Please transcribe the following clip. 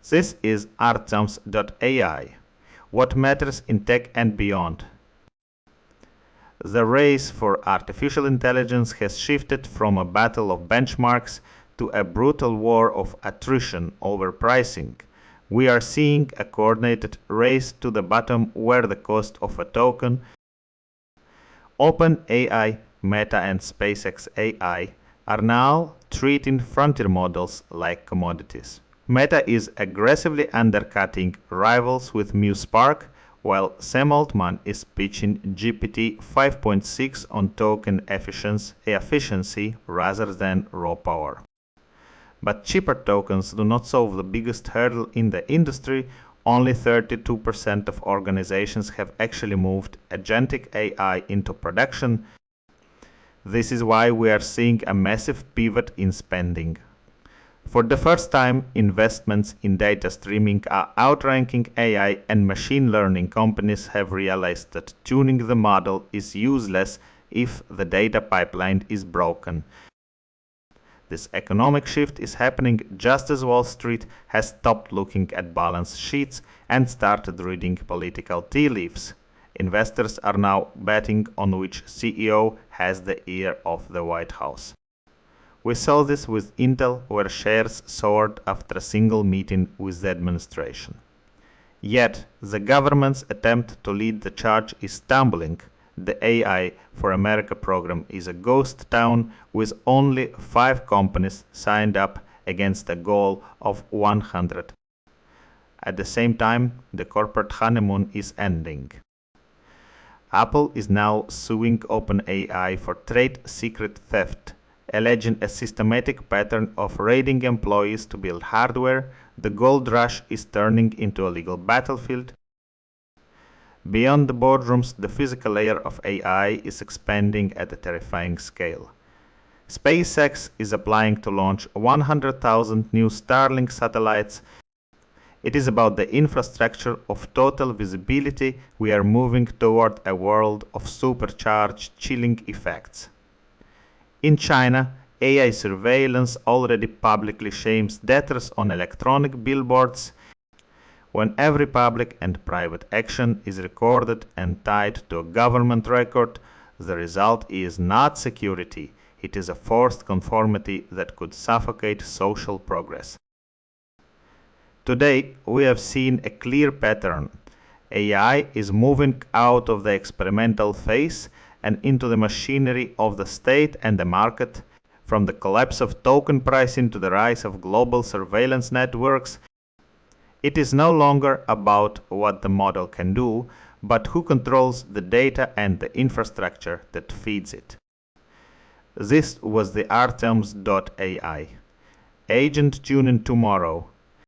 This is Artem's.ai. What matters in tech and beyond. The race for artificial intelligence has shifted from a battle of benchmarks to a brutal war of attrition over pricing. We are seeing a coordinated race to the bottom where the cost of a token, OpenAI, Meta and SpaceX AI, are now treating frontier models like commodities. Meta is aggressively undercutting rivals with MuSpark, while Sam Altman is pitching GPT 5.6 on token efficiency rather than raw power. But cheaper tokens do not solve the biggest hurdle in the industry. Only 32% of organizations have actually moved agentic AI into production. This is why we are seeing a massive pivot in spending. For the first time, investments in data streaming are outranking AI, and machine learning companies have realized that tuning the model is useless if the data pipeline is broken. This economic shift is happening just as Wall Street has stopped looking at balance sheets and started reading political tea leaves. Investors are now betting on which CEO has the ear of the White House. We saw this with Intel, where shares soared after a single meeting with the administration. Yet, the government's attempt to lead the charge is stumbling. The AI for America program is a ghost town with only 5 companies signed up against a goal of 100. At the same time, the corporate honeymoon is ending. Apple is now suing OpenAI for trade secret theft, alleging a systematic pattern of raiding employees to build hardware. The gold rush is turning into a legal battlefield. Beyond the boardrooms, the physical layer of AI is expanding at a terrifying scale. SpaceX is applying to launch 100,000 new Starlink satellites. It is about the infrastructure of total visibility. We are moving toward a world of supercharged chilling effects. In China, AI surveillance already publicly shames debtors on electronic billboards. When every public and private action is recorded and tied to a government record, the result is not security. It is a forced conformity that could suffocate social progress. Today, we have seen a clear pattern. AI is moving out of the experimental phase and into the machinery of the state and the market. From the collapse of token pricing to the rise of global surveillance networks, it is no longer about what the model can do, but who controls the data and the infrastructure that feeds it. This was the Artems.ai. Agent tune in tomorrow.